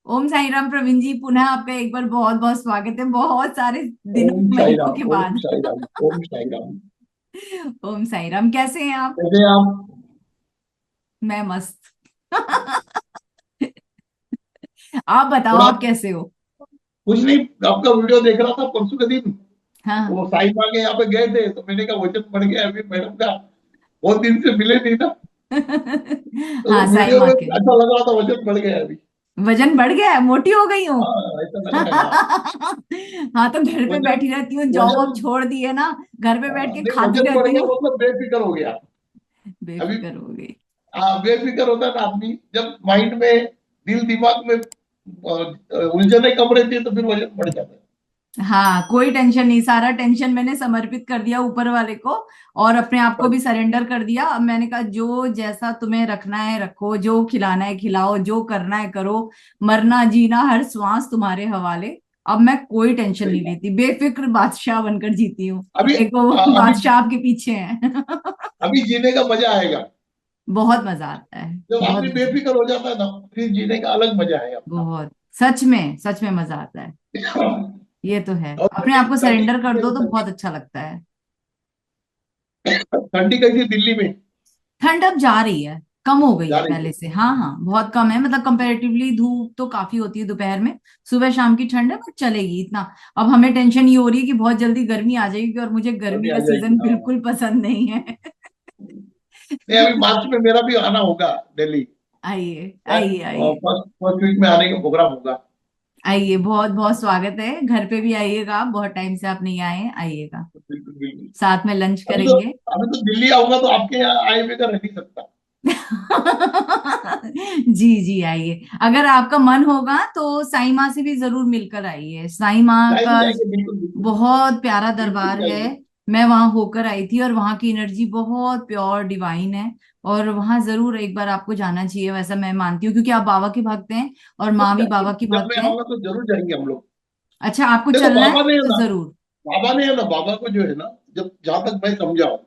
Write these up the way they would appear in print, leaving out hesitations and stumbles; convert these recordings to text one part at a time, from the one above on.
ओम साई राम प्रवीण जी, पुनः आपका एक बार बहुत बहुत स्वागत है, बहुत सारे दिनों ओम साई महीनों राम, के ओम बाद। साई राम, ओम साई राम। ओम साई राम, कैसे हैं आप? कैसे हैं आप? मैं मस्त। आप बताओ, थोड़ा आप कैसे हो? कुछ नहीं, आपका वीडियो देख रहा था परसों के दिन। हाँ। वो साई माँ के यहाँ पे गए थे तो मैंने कहा वजन बढ़ गया अभी मैडम का। बहुत दिन से मिले नहीं ना। तो हाँ, साई वीडियो माँ में के अच्छा लग रहा था, वजन बढ़ गया अभी। वजन बढ़ गया है, मोटी हो गई हूँ। हाँ, ऐसा लग रहा है, हाँ। हाँ, तो घर पे वजन बैठी रहती हूँ, जॉब वजन अब छोड़ दी है ना। घर पे बैठ के नहीं, खाती वजन बढ़ रहती गया हूँ। मतलब बेफिक्र हो गया अभी। बेफिक्र हो गई। हाँ, बेफिक्र होता है ना आदमी जब माइंड में, दिल दिमाग में उलझने कम रहती है तो फिर वजन बढ़ जाता है। हाँ, कोई टेंशन नहीं, सारा टेंशन मैंने समर्पित कर दिया ऊपर वाले को। और अपने आप को भी सरेंडर कर दिया। अब मैंने कहा, जो जैसा तुम्हें रखना है रखो, जो खिलाना है खिलाओ, जो करना है करो। मरना जीना हर श्वास तुम्हारे हवाले। अब मैं कोई टेंशन सही नहीं बात। लेती, बेफिक्र बादशाह बनकर जीती हूँ। अभी एक वो अभी बादशाह आपके पीछे है। अभी जीने का मजा आएगा। बहुत मजा आता है। जब बहुत आदमी मजा। बेफिक्र हो जाता है ना, फिर जीने का अलग मजा है अपना। बहुत। सच में मजा आता है। ये तो है, और अपने ठंडी आप को ठंडी सरेंडर कर दो तो ठंडी बहुत अच्छा लगता है। ठंडी कैसी दिल्ली में? ठंड अब जा रही है। कम हो गई जा है रही है। पहले से, हाँ हाँ, बहुत कम है, मतलब कंपैरेटिवली धूप तो काफी होती है दोपहर में। सुबह शाम की ठंड है, बट चलेगी इतना। अब हमें टेंशन ये हो रही है कि बहुत जल्दी गर्मी आ जाएगी, और मुझे गर्मी गर्मी आ का जाएगी, सीजन हाँ। बिल्कुल पसंद नहीं है। नहीं, अभी मार्च में मेरा भी आना होगा दिल्ली। आइए शायद आइए आइए। फर्स्ट फर्स्ट वीक में आने का प्रोग्राम होगा। आइए, बहुत बहुत स्वागत है, घर पे भी आइएगा, आप बहुत टाइम से आप नहीं आए हैं, आइएगा। बिल्कुल बिल्कुल। साथ में लंच अभी तो करेंगे। अभी तो दिल्ली आऊंगा तो आपके यहाँ आए बगैर रह नहीं सकता। जी जी, आइए। अगर आपका मन होगा तो साई माँ से भी जरूर मिलकर आइए, साई माँ जाएंगे का जाएंगे, बिल्कुल बिल्कुल। बहुत प्यारा बिल्कुल दरबार है। जाएंगे। मैं वहां होकर आई थी, और वहां की एनर्जी बहुत प्योर डिवाइन है। और वहां जरूर एक बार आपको जाना चाहिए, वैसा मैं मानती हूँ, क्योंकि आप बाबा के भक्त हैं। और जब माँ भी जाएंगे, बाबा की जब भक्त मैं है। आऊंगा तो जरूर जाएंगे हम लोग। अच्छा, आपको देखो चलना है तो जरूर। बाबा को जो है ना, जब जहां तक मैं समझा हूं,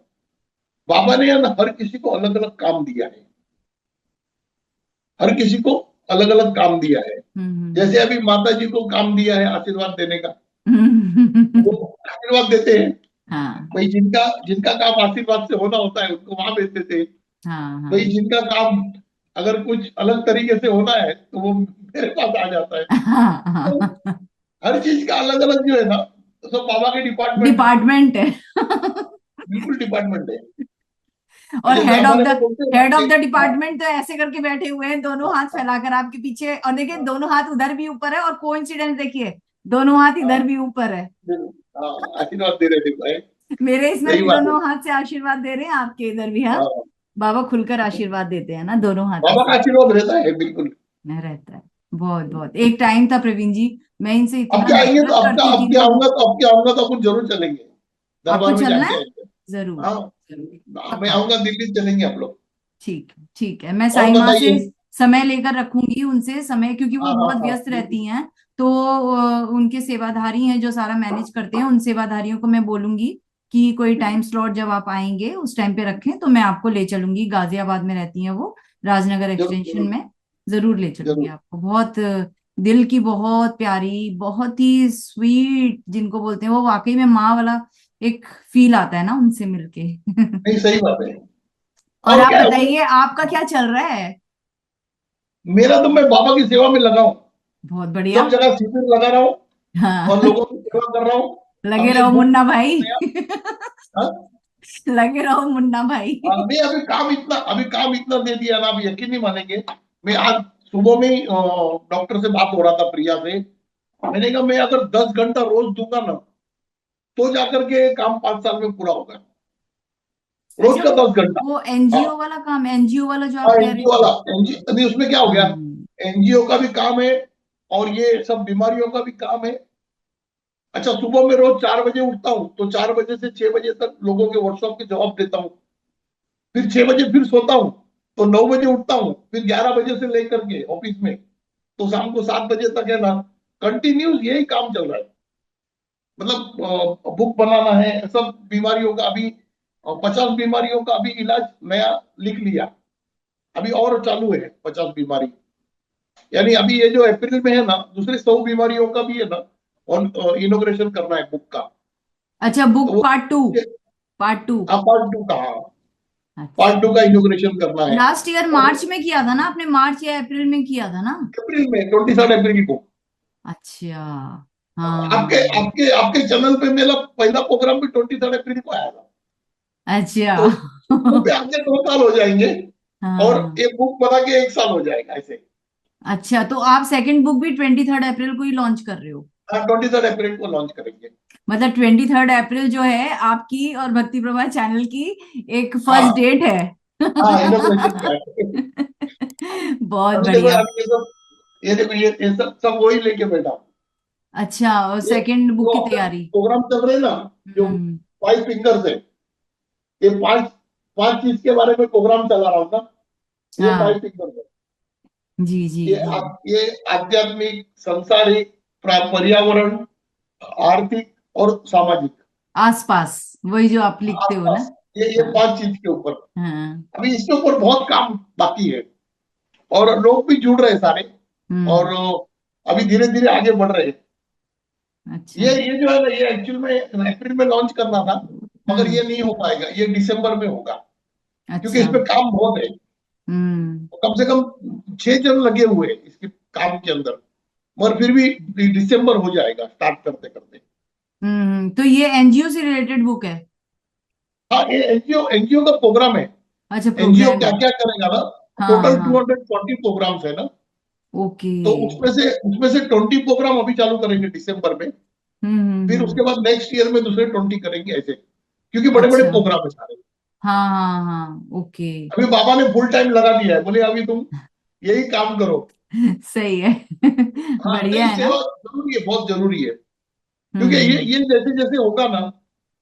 बाबा ने है ना हर किसी को अलग अलग काम दिया है। हर किसी को अलग अलग काम दिया है। जैसे हम्म अभी माता जी को काम दिया है आशीर्वाद देने का, वो हम्म। आशीर्वाद देते हैं। हाँ भाई जिनका जिनका काम आशीर्वाद से होना होता है उनको वहां भेज देते हैं। हाँ भाई हाँ। जिनका काम अगर कुछ अलग तरीके से होना है तो वो मेरे पास आ जाता है। हाँ तो हाँ। हर चीज का अलग अलग जो है ना, तो सब बाबा के डिपार्टमेंट है। डिपार्टमेंट है। बिल्कुल डिपार्टमेंट है। और जैसे हेड ऑफ हमारे द में बोलते हैं ना हेड ऑफ कि द हाँ, डिपार्टमेंट तो ऐसे करके बैठे हुए हैं, दोनों हाँ, हाथ हाँ, फैलाकर आपके पीछे, और देखिए दोनों हाथ उधर भी ऊपर है, और कोइंसिडेंस देखिए, दोनों हाथ हाँ, इधर भी ऊपर है। हाँ, आशीर्वाद दे रहे थे भाई। मेरे इसमें सही भी बात है। दोनों हाथ से आशीर्वाद दे रहे हैं, आपके इधर भी, हाँ। हाँ, बाबा खुलकर आशीर्वाद देते हैं ना, दोनों हाथों बाबा का से। आशीर्वाद रहता है बिल्कुल। मैं रहता है। बहुत बहुत, एक टाइम था प्रवीण जी, मैं इनसे अब इतना क्या आएंगे तो नफरत करती थी ना। अब क्या आऊंगा तो अपन जरूर चलेंगे। आपको दरबार में चलना जाके है? आएंगे। जरूर। हाँ, जरूर। मैं पक्का। आऊंगा दिल्ली, चलेंगे हम लोग। ठीक है, ठीक है, मैं और साई माँ से बताइए। समय लेकर रखूंगी उनसे समय, क्योंकि हाँ वो हाँ बहुत हाँ, व्यस्त बिल्कुल। रहती हैं। तो उनके सेवाधारी हैं जो सारा मैनेज करते हैं, उन सेवाधारियों को मैं बोलूंगी कि कोई टाइम स्लॉट जब आप आएंगे उस टाइम पे रखें, तो मैं आपको ले चलूंगी, गाजियाबाद में रहती हैं वो, राजनगर जरूर एक्सटेंशन जरूर में। जरूर ले चलूंगी जरूर। आपको, बहुत दिल की बहुत प्यारी, बहुत ही स्वीट जिनको बोलते हैं, वो वाकई में माँ वाला एक फील आता है ना उनसे मिलके। नहीं, सही बात है। और और आप क्या है वो, बताइए, आपका क्या चल रहा है? मेरा तो, मैं बाबा की सेवा में लगा हूँ। बहुत बढ़िया। सब जगह शिविर लगा रहा हूँ और हाँ। लोगों की सेवा कर रहा हूँ। लगे अभी एक रहो बुक मुन्ना बना भाई। नया। हाँ? लगे रहो मुन्ना भाई। नहीं, अभी काम इतना दे दिया ना, आप यकीन नहीं मानेंगे। मैं आज सुबह में ही डॉक्टर से बात हो रहा था, प्रिया से। मैंने कहा मैं अगर 10 घंटा रोज दूंगा ना, तो जाकर के काम 5 साल में पूरा होगा। रोज अच्छा, का वो 10 घंटा। वो हाँ, एनजीओ वाला काम, एनजीओ वाला जो हाँ, आप कह रहे एनजीओ वाला, थे। एनजीओ नहीं, उसमें क्या हो गया। हम्म। एनजीओ का भी काम है और ये सब बीमारियों का भी काम है। अच्छा, सुबह में रोज 4 बजे उठता हूँ तो 4 बजे से 6 बजे तक लोगों के व्हाट्सएप के जवाब देता हूँ। फिर 6 बजे फिर सोता हूँ, तो 9 बजे उठता हूँ, फिर 11 बजे से लेकर के ऑफिस में, तो शाम को 7 बजे तक है ना, कंटिन्यूस यही काम चल रहा है। मतलब बुक बनाना है सब बीमारियों का अभी, 50 बीमारियों का अभी इलाज नया लिख लिया। अभी और चालू है 50 बीमारी। यानी अभी ये जो अप्रैल में है ना, दूसरी 100 बीमारियों का भी है ना, और इनोग्रेशन करना है बुक का। अच्छा, तो बुक वो part two. Part two. Part 2 का, हाँ, पार्ट 2 अच्छा। का इनोग्रेशन करना है। लास्ट ईयर और मार्च में किया था ना आपने, मार्च या अप्रैल में किया था ना? अप्रैल में, 23 अप्रैल को। अच्छा। आपके हाँ। आपके आपके चैनल पे मेरा पहला प्रोग्राम भी 23 अप्रैल को आया था। अच्छा। तो बुक पे आगे 2 साल हो जाएंगे, और हाँ। एक बुक बना के 1 साल हो जाएगा ऐसे। अच्छा, तो आप सेकंड बुक भी 23 अप्रैल को ही लॉन्च कर रहे हो? हाँ, 23 अप्रैल को लॉन्च करेंगे। मतलब 23 अप्रैल जो है आपकी और भक्ति प्रभा चैनल की एक फर्स्ट हाँ, डेट है। हाँ, इनोग्रेशन का है। बहुत अभी देखो, बढ़िया। अभी ये देखो, ये सब सब वही लेके बैठा हूँ। अच्छा, और ये सेकंड बुक जो की अपने तैयारी। प्रोग्राम चल रहे हैं ना, जो हम्म। 5 फिंगर्स है, ये पांच पांच चीज के बारे में प्रोग्राम चला रहा हूँ ना, ये हाँ। 5 फिंगर्स है। जी जी ये जी। ये आध्यात्मिक, सांसारिक, पर्यावरण, आर्थिक और सामाजिक, आसपास, वही जो आप लिखते हो ना। आसपास, ये हाँ। 5 चीज के ऊपर। हाँ। अभी इसके ऊपर बहुत काम बाकी है, और लोग भी जुड़ रहे हैं सारे, और हम्म। अभी धीरे धीरे आगे बढ़ रहे हैं। अच्छा। ये जो है ना, ये एक्चुअल में अप्रैल में लॉन्च करना था, मगर हम्म। ये नहीं हो पाएगा, ये दिसंबर में होगा, क्योंकि अच्छा। इसमें काम बहुत है। हम्म। कम से कम 6 जन लगे हुए हैं इसके काम के अंदर, मगर फिर भी दिसंबर हो जाएगा स्टार्ट करते करते। तो ये एनजीओ से रिलेटेड बुक है? हाँ, ये एनजीओ एनजीओ का प्रोग्राम है। अच्छा, एनजीओ प्रोग्राम क्या है। क्या करेगा ना, हाँ टोटल हाँ। 240 प्रोग्राम्स है ना। ओके। तो उसमें से 20 प्रोग्राम अभी चालू करेंगे दिसंबर में। फिर हम्म। उसके बाद नेक्स्ट ईयर में दूसरे 20 करेंगे ऐसे, क्योंकि बड़े बड़े अच्छा। प्रोग्राम है सारे। हाँ हाँ हाँ। ओके। अभी बाबा ने फुल टाइम लगा दिया है, बोले अभी तुम यही काम करो। सही है। हाँ, बढ़िया नहीं, है ना। सेवा जरूरी है, बहुत जरूरी है, क्योंकि ये हम्म ये जैसे जैसे होगा ना,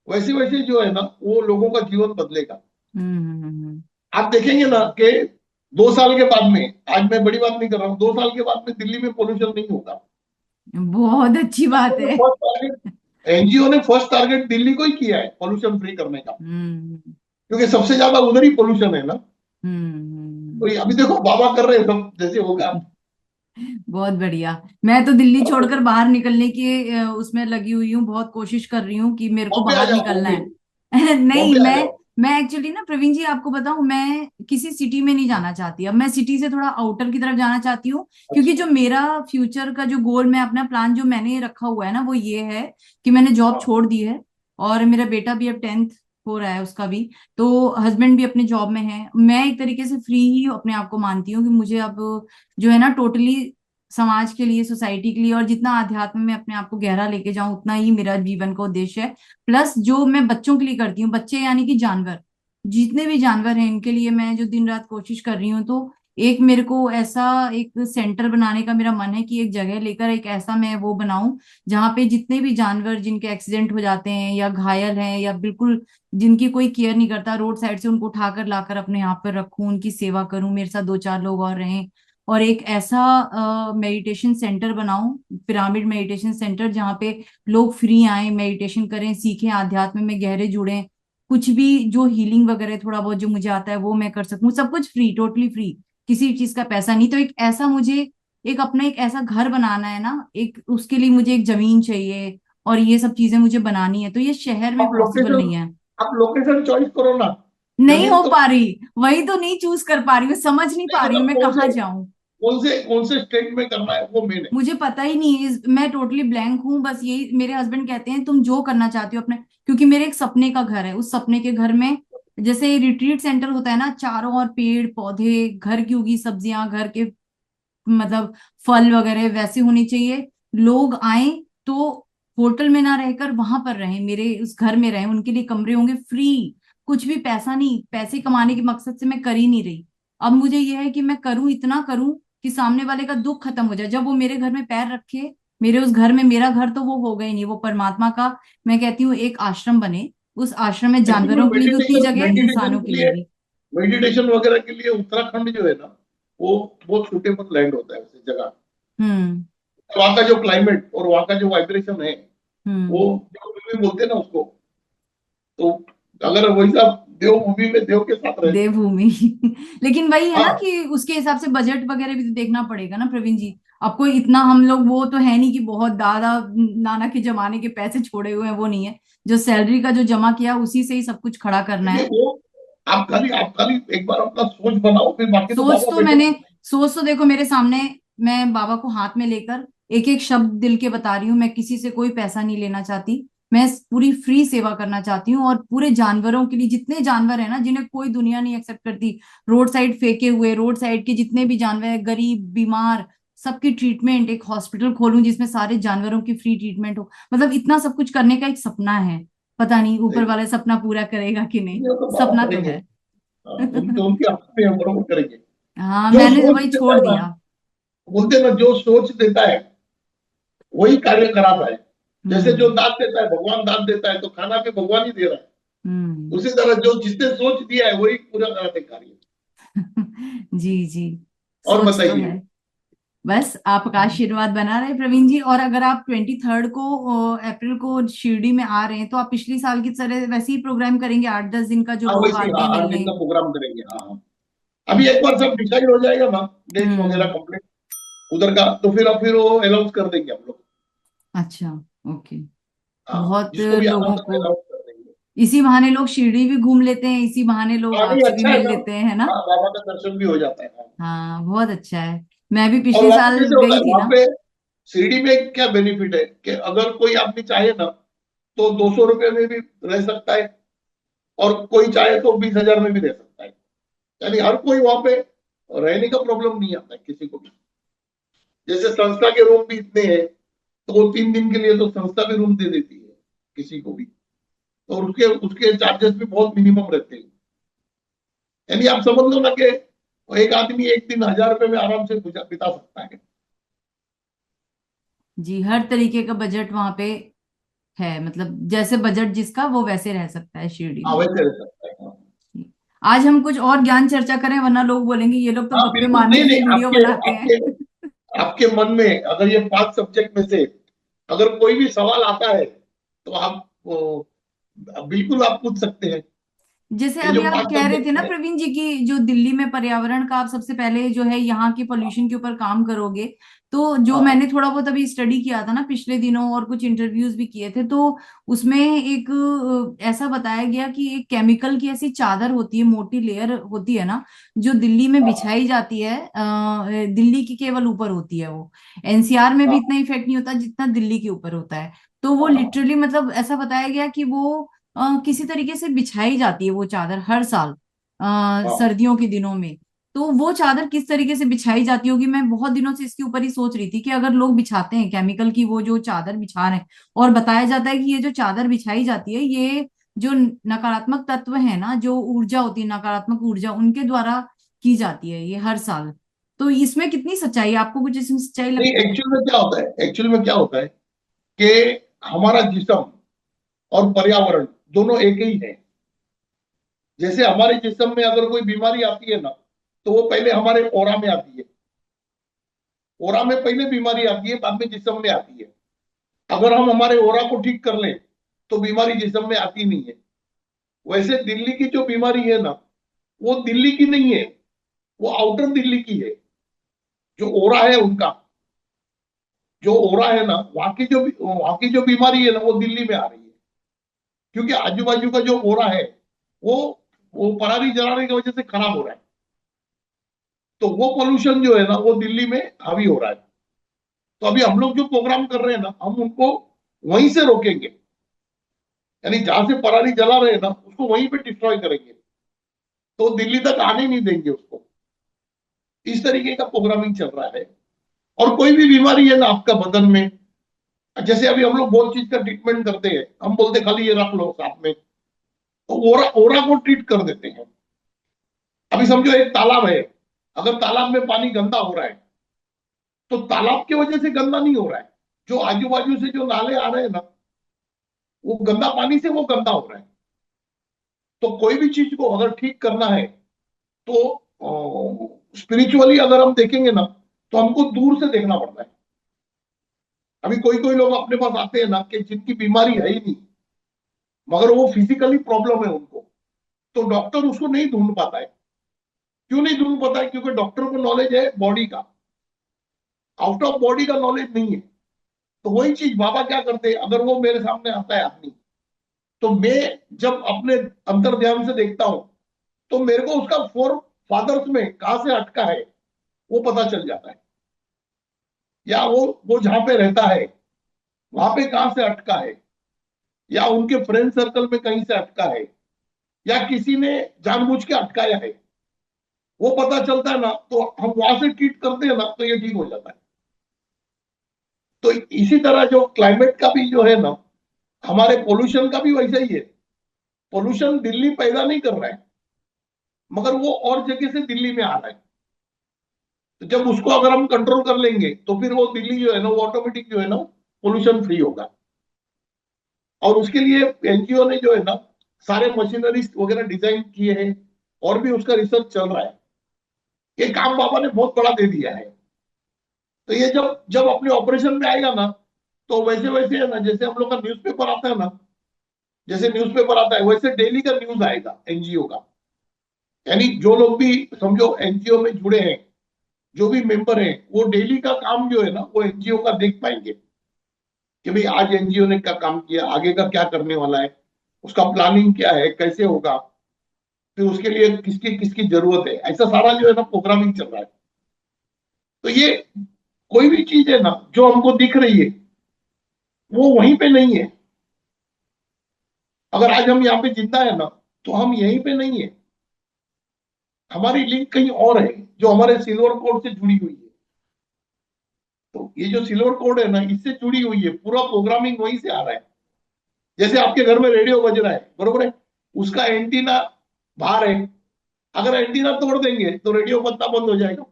वैसे वैसे जो है ना, वो लोगों का जीवन बदलेगा। हम्म। आप देखेंगे ना कि 2 साल के बाद में, आज मैं बड़ी बात नहीं कर रहा हूँ, 2 साल के बाद में दिल्ली में पोल्यूशन नहीं होगा। बहुत अच्छी बात है। एनजीओ ने फर्स्ट टारगेट दिल्ली को ही किया है पोल्यूशन फ्री करने का, हम्म क्योंकि सबसे ज्यादा उधर ही पोल्यूशन है ना। तो हम्म। अभी देखो बाबा कर रहे हैं सब, जैसे होगा। बहुत बढ़िया। मैं तो दिल्ली अब छोड़कर बाहर निकलने की उसमें लगी हुई हूँ, बहुत कोशिश कर रही हूँ कि मेरे को बॉम्बे आ बाहर जाओ, निकलना बॉम्बे। है। नहीं, बॉम्बे आ मैं जाओ। मैं एक्चुअली ना प्रवीण जी आपको बताऊं, मैं किसी सिटी में नहीं जाना चाहती। अब मैं सिटी से थोड़ा आउटर की तरफ जाना चाहती हूँ, क्योंकि अच्छा। जो मेरा फ्यूचर का जो गोल, मैं अपना प्लान जो मैंने रखा हुआ है ना, वो ये है कि मैंने जॉब हाँ, छोड़ दी है। और मेरा बेटा भी अब 10th हो रहा है, उसका भी। तो हस्बैंड भी अपने जॉब में है, मैं एक तरीके से फ्री ही अपने आप को मानती हूँ कि मुझे अब जो है ना टोटली समाज के लिए, सोसाइटी के लिए, और जितना आध्यात्म में अपने आप को गहरा लेके जाऊं, उतना ही मेरा जीवन का उद्देश्य है। प्लस जो मैं बच्चों के लिए करती हूँ, बच्चे यानी कि जानवर, जितने भी जानवर हैं, इनके लिए मैं जो दिन रात कोशिश कर रही हूँ। तो एक मेरे को ऐसा एक सेंटर बनाने का मेरा मन है कि एक जगह लेकर एक ऐसा मैं वो बनाऊं, जहाँ पे जितने भी जानवर जिनके एक्सीडेंट हो जाते हैं या घायल हैं या बिल्कुल जिनकी कोई केयर नहीं करता, रोड साइड से उनको उठाकर लाकर अपने यहाँ पर रखूं, उनकी सेवा करूं, मेरे साथ 2-4 लोग और रहें। और एक ऐसा मेडिटेशन सेंटर बनाऊं, पिरामिड मेडिटेशन सेंटर, जहाँ पे लोग फ्री आए, मेडिटेशन करें, सीखें, आध्यात्म में गहरे जुड़ें, कुछ भी जो हीलिंग वगैरह थोड़ा बहुत जो मुझे आता है वो मैं कर सकूं, सब कुछ फ्री, टोटली फ्री, किसी चीज का पैसा नहीं। तो एक ऐसा मुझे एक अपना एक ऐसा घर बनाना है ना, एक उसके लिए मुझे एक जमीन चाहिए, और ये सब चीजें मुझे बनानी है, तो ये शहर में आप पॉसिबल लोकेशन नहीं है। आप लोकेशन चॉइस करो ना। नहीं जमीन हो तो पा रही, वही तो नहीं चूज कर पा रही हूँ, समझ नहीं नहीं, पा रही हूँ मतलब मैं कहाँ जाऊं। कौन से स्टेट में करना है, वो मेन है। मुझे पता ही नहीं, मैं टोटली ब्लैंक हूँ। बस यही मेरे हस्बैंड कहते हैं, तुम जो करना चाहती हो अपने, क्योंकि मेरे एक सपने का घर है, उस सपने के घर में जैसे रिट्रीट सेंटर होता है ना, चारों ओर पेड़ पौधे, घर की उगी सब्जियां, घर के मतलब फल वगैरह वैसे होने चाहिए। लोग आए तो होटल में ना रहकर वहां पर रहें, मेरे उस घर में रहें, उनके लिए कमरे होंगे फ्री। कुछ भी पैसा नहीं, पैसे कमाने के मकसद से मैं कर ही नहीं रही। अब मुझे यह है कि मैं करूं, इतना करूं कि सामने वाले का दुख खत्म हो जाए, जब वो मेरे घर में पैर रखे, मेरे उस घर में, मेरा घर तो वो होगा ही नहीं, वो परमात्मा का, मैं कहती हूँ एक आश्रम बने। उस आश्रम में एक्चुअली जानवरों के लिए भी उतनी मेडिटेशन जगह, मेडिटेशन इंसानों के के लिए लिए भी। मेडिटेशन वगैरह के लिए उत्तराखंड जो है ना, वो बहुत सूटेबल लैंड होता है, वैसे जगह। हम्म वहाँ का जो क्लाइमेट और वहाँ का जो वाइब्रेशन है, वो हम्म। जो भी बोलते हैं ना उसको, तो अगर वैसा देवभूमि में देव के साथ रहते हैं। देवभूमि। लेकिन वही है ना हाँ, कि उसके हिसाब से बजट वगैरह भी तो देखना पड़ेगा ना प्रवीण जी। आपको इतना, हम लोग वो तो है नहीं कि बहुत दादा नाना के जमाने के पैसे छोड़े हुए हैं, वो नहीं है। जो सैलरी का जो जमा किया उसी से ही सब कुछ खड़ा करना देखिए है। वो आप खाली एक बार अपना सोच बनाओ, फिर बाकी तो सोच बाबा तो बैठे। मैंने सोच तो देखो मेरे सामने, मैं बाबा को हाथ में लेकर एक एक शब्द दिल के बता रही हूँ। मैं किसी से कोई पैसा नहीं लेना चाहती। मैं पूरी फ्री सेवा करना चाहती हूँ, और पूरे जानवरों के लिए, जितने जानवर है ना जिन्हें कोई दुनिया नहीं एक्सेप्ट करती, रोड साइड फेंके हुए, रोड साइड के जितने भी जानवर है, गरीब बीमार, सबकी ट्रीटमेंट, एक हॉस्पिटल खोलूं जिसमें सारे जानवरों की फ्री ट्रीटमेंट हो। मतलब इतना सब कुछ करने का एक सपना है। पता नहीं ऊपर नहीं, वाला सपना पूरा करेगा कि नहीं। ये तो बाबा सपना तो करेंगे। है। हाँ, उनके हाथ में है, बरोबर करेंगे। हाँ, जो मैंने सोच वही देता छोड़ है ना, दिया। बोलते हैं ना, जो सोच देता है वही कार्य कराता है। जैसे जो हम्म। दान देता है, भगवान दान देता है, तो खाना भी भगवान ही दे रहा है। हम्म। उसी तरह जो जिसने सोच दिया है वही पूरा कराते कार्य। जी जी। और सोच तो बताइए। है। बस आपका आशीर्वाद बना रहे प्रवीण जी। और अगर आप 23rd को, अप्रैल को शिरडी में आ रहे हैं, तो आप पिछली साल की तरह वैसे ही प्रोग्राम करेंगे, 8-10 दिन का जो हाँ, लोग वैसे ही, आते हाँ, हैं 8 दिन मिलने। का प्रोग्राम करेंगे। हाँ, हाँ। अभी एक बार सब डिसाइड हो जाएगा ना, डेट्स वगैरह हम्म। कंप्लीट उधर का, तो फिर वो अनाउंस कर देंगे हम लोग। अच्छा। ओके। हाँ, बहुत जिसको भी आना लोगों सब को अनाउंस कर देंगे। इसी बहाने लोग शिरडी भी घूम लेते हैं, इसी बहाने लोग हाँ, नहीं, आपसे भी अच्छा है मिल ना। लेते हैं, है ना। हाँ, बाबा का दर्शन भी हो जाता है। हाँ। हाँ, बहुत अच्छा है। मैं भी और पिछले वहां पे साल कैसे होता गई है, थी वहां ना। पे शिरडी में क्या बेनिफिट है कि अगर कोई आदमी चाहे ना तो 200 रुपये में भी रह सकता है, और कोई चाहे तो 20,000 में भी रह सकता है। यानी हर कोई वहां पे रहने का प्रॉब्लम नहीं आता है किसी को भी। जैसे संस्था के रूम भी इतने हैं, तो वो 3 दिन के लिए तो संस्था भी रूम दे देती है किसी को भी। और उसके उसके चार्जेस भी बहुत मिनिमम रहते हैं। यानी आप समझ लो ना कि एक आदमी एक दिन 1,000 रुपये में आराम से बिता सकता है। जी, हर तरीके का बजट वहां पे है। मतलब जैसे बजट जिसका, वो वैसे रह सकता है शिरडी हाँ, में। वैसे रह सकता है। हाँ, आज हम कुछ और ज्ञान चर्चा करें, वरना लोग बोलेंगे ये लोग तो हाँ, गप्पे बिल्कुल। मारने नहीं, के लिए नहीं, वीडियो आपके बनाते आपके हैं। आपके मन में अगर ये 5 सब्जेक्ट में से अगर कोई भी सवाल आता है तो आप बिल्कुल आप पूछ सकते हैं। जैसे ये अभी जो आप पांच कह रहे थे सब्जेक्ट ना है। प्रवीण जी की, जो दिल्ली में पर्यावरण का आप सबसे पहले जो है यहाँ की पोल्यूशन के ऊपर काम करोगे, तो जो हाँ, मैंने थोड़ा बहुत अभी स्टडी किया था ना पिछले दिनों, और कुछ इंटरव्यूज भी किए थे, तो उसमें एक ऐसा बताया गया कि एक केमिकल की ऐसी चादर होती है, मोटी लेयर होती है ना, जो दिल्ली में हाँ, बिछाई जाती है। दिल्ली की केवल ऊपर होती है वो। एनसीआर में भी हाँ, इतना इफेक्ट नहीं होता जितना दिल्ली के ऊपर होता है। तो वो हाँ, लिटरली, मतलब ऐसा बताया गया कि वो किसी तरीके से बिछाई जाती है वो चादर हर साल, हाँ, सर्दियों के दिनों में। तो वो चादर किस तरीके से बिछाई जाती होगी, मैं बहुत दिनों से इसके ऊपर ही सोच रही थी कि अगर लोग बिछाते हैं केमिकल की वो जो चादर बिछा रहे हैं, और बताया जाता है कि ये जो चादर बिछाई जाती है, ये जो नकारात्मक तत्व है ना, जो ऊर्जा होती है, नकारात्मक ऊर्जा, उनके द्वारा की जाती है ये हर साल। तो इसमें कितनी सच्चाई है? आपको कुछ इसमें सच्चाई नहीं, लगती है? एक्चुअल में क्या होता है कि हमारा जिस्म और पर्यावरण दोनों एक ही है। जैसे हमारे जिस्म में अगर कोई बीमारी आती है ना, तो वो पहले हमारे ओरा में आती है। ओरा में पहले बीमारी आती है, बाद में जिस्म में आती है। अगर हम हमारे ओरा को ठीक कर लें तो बीमारी जिस्म में आती नहीं है। वैसे दिल्ली की जो बीमारी है ना, वो दिल्ली की नहीं है, वो आउटर दिल्ली की है। जो ओरा है उनका, जो ओरा है ना, वहां की जो बीमारी है ना, वो दिल्ली में आ रही है। क्योंकि आजू बाजू का जो ओरा है, वो वो पराली जलाने की वजह से खराब हो रहा है। तो वो पोल्यूशन जो है ना, वो दिल्ली में हावी हो रहा है। तो अभी हम लोग जो प्रोग्राम कर रहे हैं ना, हम उनको वहीं से रोकेंगे। यानी जहां से पराली जला रहे हैं ना, उसको वहीं पे डिस्ट्रॉय करेंगे। तो दिल्ली तक आने नहीं देंगे उसको। इस तरीके का प्रोग्रामिंग चल रहा है। और कोई भी बीमारी है ना आपका बदन में, जैसे अभी हम लोग बहुत चीज का ट्रीटमेंट करते हैं, हम बोलते खाली ये रख लो साथ में, तो ओरा ओरा को ट्रीट कर देते हैं। अभी समझो एक तालाब है, अगर तालाब में पानी गंदा हो रहा है, तो तालाब की वजह से गंदा नहीं हो रहा है। जो आजू बाजू से जो नाले आ रहे हैं ना, वो गंदा पानी से वो गंदा हो रहा है। तो कोई भी चीज को अगर ठीक करना है, तो स्पिरिचुअली अगर हम देखेंगे ना, तो हमको दूर से देखना पड़ता है। अभी कोई कोई लोग अपने पास आते हैं ना कि जिनकी बीमारी है ही नहीं, मगर वो फिजिकली प्रॉब्लम है उनको, तो डॉक्टर उसको नहीं ढूंढ पाता है। क्यों नहीं ढूंढ पाता है? क्योंकि डॉक्टर को नॉलेज है बॉडी का, आउट ऑफ बॉडी का नॉलेज नहीं है। तो वही चीज बाबा क्या करते हैं, अगर वो मेरे सामने आता है आदमी, तो मैं जब अपने अंतर ध्यान से देखता हूं, तो मेरे को उसका फोर फादर्स में कहां से अटका है वो पता चल जाता है, या वो जहां पे रहता है वहां पे कहां से अटका है, या उनके फ्रेंड सर्कल में कहीं से अटका है, या किसी ने जानबूझ के अटकाया है, वो पता चलता है ना, तो हम वहां से ट्रीट करते हैं ना, तो ये ठीक हो जाता है। तो इसी तरह जो क्लाइमेट का भी जो है ना, हमारे पोल्यूशन का भी वैसा ही है। पोल्यूशन दिल्ली पैदा नहीं कर रहा है, मगर वो और जगह से दिल्ली में आ रहा है। तो जब उसको अगर हम कंट्रोल कर लेंगे, तो फिर वो दिल्ली जो है ना, वो ऑटोमेटिक जो है ना, पोल्यूशन फ्री होगा। और उसके लिए एनजीओ ने जो है ना, सारे मशीनरीज वगैरह डिजाइन किए हैं, और भी उसका रिसर्च चल रहा है। ये काम बाबा ने बहुत बड़ा दे दिया है। तो ये जब जब अपने ऑपरेशन में आएगा ना, तो वैसे वैसे है ना, जैसे हम लोग का न्यूज़पेपर आता है ना, जैसे न्यूज़पेपर आता है वैसे डेली का न्यूज आएगा एनजीओ का। यानी जो लोग भी समझो एनजीओ में जुड़े हैं, जो भी मेंबर हैं, वो डेली का काम जो है ना, वो एनजीओ का देख पाएंगे कि भाई आज एनजीओ ने क्या काम किया, आगे का क्या करने वाला है, उसका प्लानिंग क्या है, कैसे होगा, फिर उसके लिए किसकी किसकी जरूरत है, ऐसा सारा जो है ना प्रोग्रामिंग चल रहा है। तो ये कोई भी चीज है ना जो हमको दिख रही है, वो वहीं पे नहीं है। अगर आज हम यहाँ पे जिंदा है ना, तो हम यहीं पे नहीं है, हमारी लिंक कहीं और है, जो हमारे सिल्वर कोड से जुड़ी हुई है। तो ये जो सिल्वर कोड है ना, इससे जुड़ी हुई है, पूरा प्रोग्रामिंग वहीं से आ रहा है। जैसे आपके घर में रेडियो बज रहा है, बरोबर है, उसका एंटीना बाहर है, अगर एंटीना तोड़ देंगे तो रेडियो बनना बंद हो जाएगा।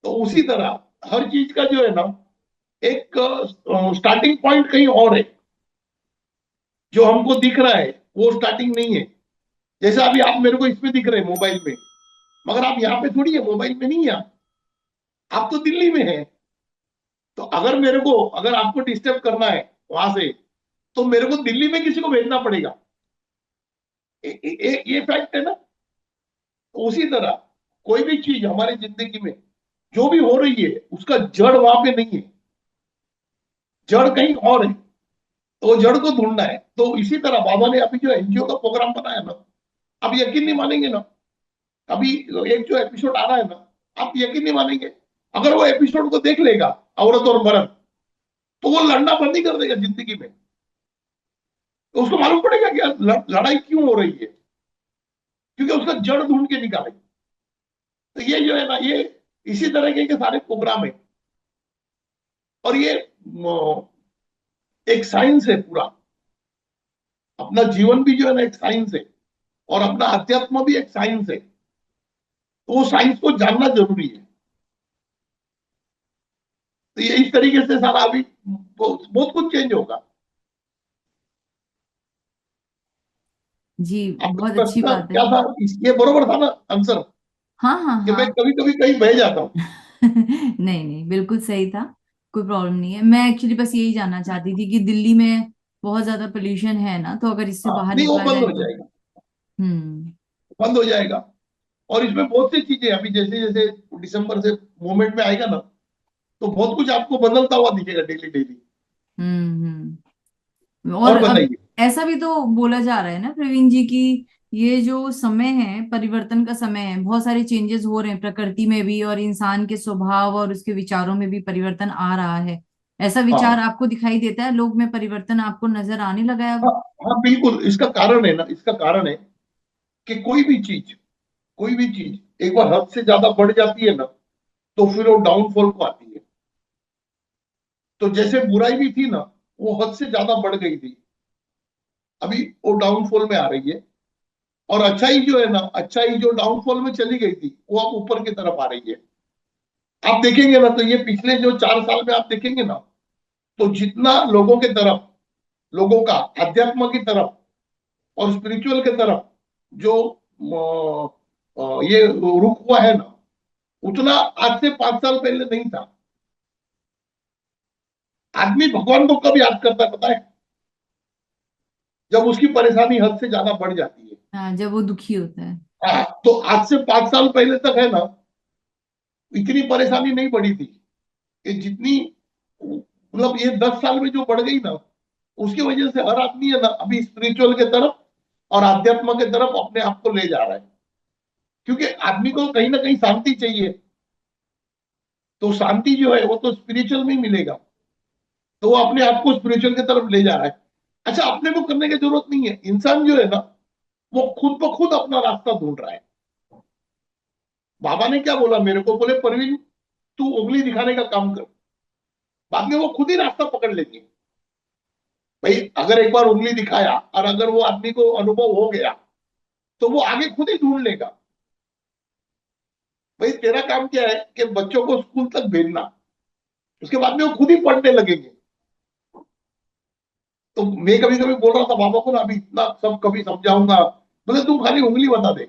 तो उसी तरह हर चीज का जो है ना, एक स्टार्टिंग पॉइंट कहीं और है, जो हमको दिख रहा है वो स्टार्टिंग नहीं है। जैसे अभी आप मेरे को इसमें दिख रहे हैं मोबाइल में, मगर आप यहाँ पे थोड़ी है, मोबाइल में नहीं है आप तो दिल्ली में है। तो अगर मेरे को, अगर आपको डिस्टर्ब करना है वहां से, तो मेरे को दिल्ली में किसी को भेजना पड़ेगा। ये फैक्ट है ना। तो उसी तरह कोई भी चीज हमारी जिंदगी में जो भी हो रही है, उसका जड़ वहां पे नहीं है, जड़ कहीं और है। तो वो जड़ को ढूंढना है। तो इसी तरह बाबा ने अभी जो एनजीओ का प्रोग्राम बनाया ना, आप यकीन नहीं मानेंगे ना, अभी एक जो एपिसोड आ रहा है ना, आप यकीन नहीं मानेंगे, अगर वो एपिसोड को देख लेगा औरत और मर्द, तो वो लड़ना बंद ही कर देगा जिंदगी में। तो उसको मालूम पड़ेगा कि यार लड़ाई क्यों हो रही है, क्योंकि उसका जड़ ढूंढ के निकालेगा। तो ये जो है ना, ये इसी तरह के सारे प्रोग्राम है। और ये एक साइंस है पूरा। अपना जीवन भी जो है ना एक साइंस है, और अपना अध्यात्म भी एक साइंस है। तो वो साइंस को जानना जरूरी है। तो ये इस तरीके से सारा अभी बहुत कुछ चेंज होगा। जी, आपका बहुत अच्छी प्रश्न बात है। क्या था? ये बरोबर था ना आंसर? हाँ हाँ कि मैं हाँ। कभी कभी कहीं बह जाता हूँ। नहीं नहीं, बिल्कुल सही था। कोई प्रॉब्लम नहीं है। मैं एक्चुअली बस यही जानना चाहती थी कि दिल्ली में बहुत ज्यादा पोल्यूशन है ना, तो अगर इससे हाँ, बाहर नहीं वो निकला बंद जाए हो तो। जाएगा, हम्म। बंद हो जाएगा। और इसमें बहुत सी चीजें अभी जैसे जैसे दिसंबर से मूवमेंट में आएगा ना, तो बहुत कुछ आपको बदलता हुआ दिखेगा डेली डेली। और और अब बताइए। ऐसा भी तो बोला जा रहा है ना प्रवीण जी की, ये जो समय है परिवर्तन का समय है, बहुत सारे चेंजेस हो रहे हैं प्रकृति में भी, और इंसान के स्वभाव और उसके विचारों में भी परिवर्तन आ रहा है। ऐसा विचार हाँ आपको दिखाई देता है, लोग में परिवर्तन आपको नजर आने लगा है हाँ अब? हाँ, बिल्कुल। इसका कारण है ना, इसका कारण है कि कोई भी चीज एक बार हद से ज्यादा बढ़ जाती है ना, तो फिर वो डाउनफॉल को आती है। तो जैसे बुराई भी थी ना, वो हद से ज्यादा बढ़ गई थी, अभी वो डाउनफॉल में आ रही है। और अच्छाई जो है ना, अच्छाई जो डाउनफॉल में चली गई थी, वो अब ऊपर की तरफ आ रही है। आप देखेंगे ना, तो ये पिछले जो 4 साल में आप देखेंगे ना, तो जितना लोगों के तरफ, लोगों का अध्यात्म की तरफ और स्पिरिचुअल के तरफ जो ये रुख हुआ है ना, उतना आज से 5 साल पहले नहीं था। आदमी भगवान को कब याद करता है पता है? जब उसकी परेशानी हद से ज्यादा बढ़ जाती है। हाँ, जब वो दुखी होता है। हाँ, तो आज से 5 साल पहले तक है ना, इतनी परेशानी नहीं बढ़ी थी। ये जितनी मतलब ये 10 साल में जो बढ़ गई ना, उसकी वजह से हर आदमी है ना अभी स्पिरिचुअल के तरफ और आध्यात्म के तरफ अपने आप को ले जा रहा है। क्योंकि आदमी को कहीं ना कहीं शांति चाहिए, तो शांति जो है वो तो स्पिरिचुअल में ही मिलेगा। तो वो अपने आप को स्पिरिचुअल की तरफ ले जा रहा है। अच्छा, अपने को करने की जरूरत नहीं है, इंसान जो है ना वो खुद ब खुद अपना रास्ता ढूंढ रहा है। बाबा ने क्या बोला मेरे को, बोले परवीन तू उंगली दिखाने का काम कर, बाद में वो खुद ही रास्ता पकड़ लेती। भाई अगर एक बार उंगली दिखाया और अगर वो आदमी को अनुभव हो गया तो वो आगे खुद ही ढूंढ लेगा। भाई तेरा काम क्या है कि बच्चों को स्कूल तक भेजना, उसके बाद में वो खुद ही पढ़ने लगेंगे। तो मैं कभी कभी बोल रहा था बाबा को ना, अभी इतना सब कभी समझाऊंगा, बोले तू खाली उंगली बता दे।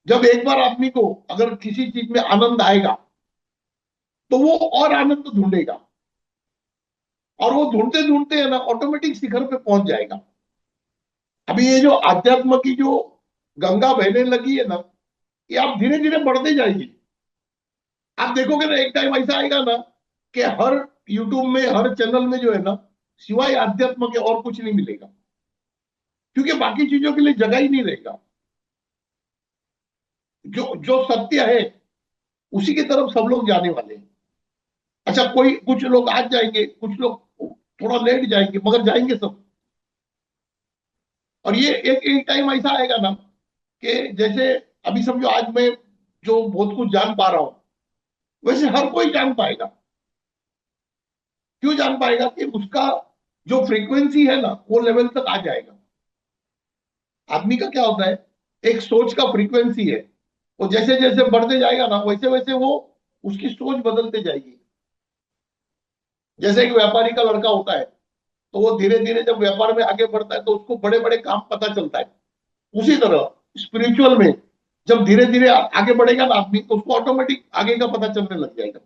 जब एक बार आदमी को अगर किसी चीज में आनंद आएगा तो वो और आनंद ढूंढेगा, और वो ढूंढते ढूंढते है ना ऑटोमेटिक शिखर पे पहुंच जाएगा। अभी ये जो आध्यात्म की जो गंगा बहने लगी है ना, ये आप धीरे धीरे बढ़ते जाएगी। आप देखोगे ना एक टाइम ऐसा आएगा ना कि हर यूट्यूब में हर चैनल में जो है ना सिवाय आध्यात्म के और कुछ नहीं मिलेगा, क्योंकि बाकी चीजों के लिए जगह ही नहीं रहेगा। जो जो सत्य है उसी की तरफ सब लोग जाने वाले हैं। अच्छा, कोई कुछ लोग आज जाएंगे, कुछ लोग थोड़ा लेट जाएंगे, मगर जाएंगे सब। और ये एक एक टाइम ऐसा आएगा ना कि जैसे अभी समझो आज मैं जो बहुत कुछ जान पा रहा हूं, वैसे हर कोई जान पाएगा। क्यों जान पाएगा कि उसका जो फ्रीक्वेंसी है ना वो लेवल तक आ जाएगा। आदमी का क्या होता है, एक सोच का फ्रीक्वेंसी है, वो जैसे जैसे बढ़ते जाएगा ना वैसे वैसे वो उसकी सोच बदलते जाएगी। जैसे एक व्यापारी का लड़का होता है, तो वो धीरे धीरे जब व्यापार में आगे बढ़ता है तो उसको बड़े बड़े काम पता चलता है। उसी तरह स्पिरिचुअल में जब धीरे धीरे आगे बढ़ेगा ना आदमी, तो उसको ऑटोमेटिक आगे का पता चलने लग जाएगा।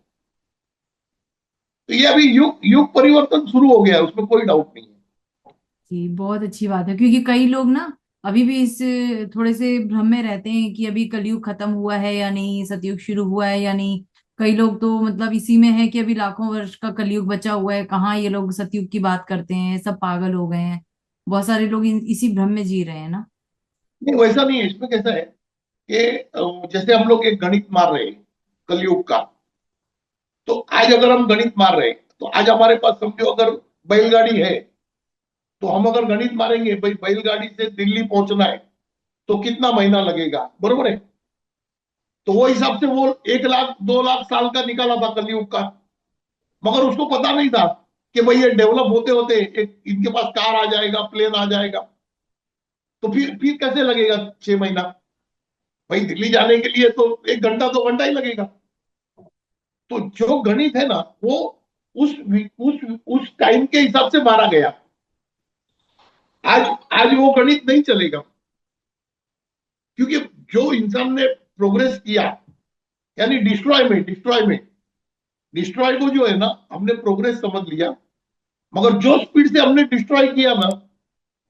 तो ये अभी युग युग परिवर्तन शुरू हो गया है, उसमें कोई डाउट नहीं है। जी, बहुत अच्छी बात है, क्योंकि कई लोग ना अभी भी इस थोड़े से भ्रम में रहते हैं कि अभी कलयुग खत्म हुआ है या नहीं, सतयुग शुरू हुआ है या नहीं। कई लोग तो मतलब इसी में है कि अभी लाखों वर्ष का कलयुग बचा हुआ है, कहाँ ये लोग सतयुग की बात करते हैं, सब पागल हो गए हैं। बहुत सारे लोग इसी भ्रम में जी रहे हैं ना। नहीं वैसा नहीं है, इसमें कैसा है कि जैसे हम लोग एक गणित मार रहे हैं कलयुग का, तो आज अगर हम गणित मार रहे हैं तो आज हमारे पास समझो अगर बैलगाड़ी है, तो हम अगर गणित मारेंगे भाई बैलगाड़ी से दिल्ली पहुंचना है तो कितना महीना लगेगा, बरोबर है। तो वो हिसाब से वो 1 लाख 2 लाख साल का निकाला था कलयुग का। मगर उसको पता नहीं था कि भाई ये डेवलप होते होते एक इनके पास कार आ जाएगा, प्लेन आ जाएगा। तो फिर कैसे लगेगा 6 महीना। भाई दिल्ली जाने के लिए तो 1 घंटा 2 घंटा ही लगेगा। तो जो गणित है ना वो उस उस टाइम के हिसाब से मारा गया। आज आज वो गणित नहीं चलेगा, क्योंकि जो इंसान ने प्रोग्रेस किया, यानी डिस्ट्रॉय को जो है ना हमने प्रोग्रेस समझ लिया। मगर जो स्पीड से हमने डिस्ट्रॉय किया ना,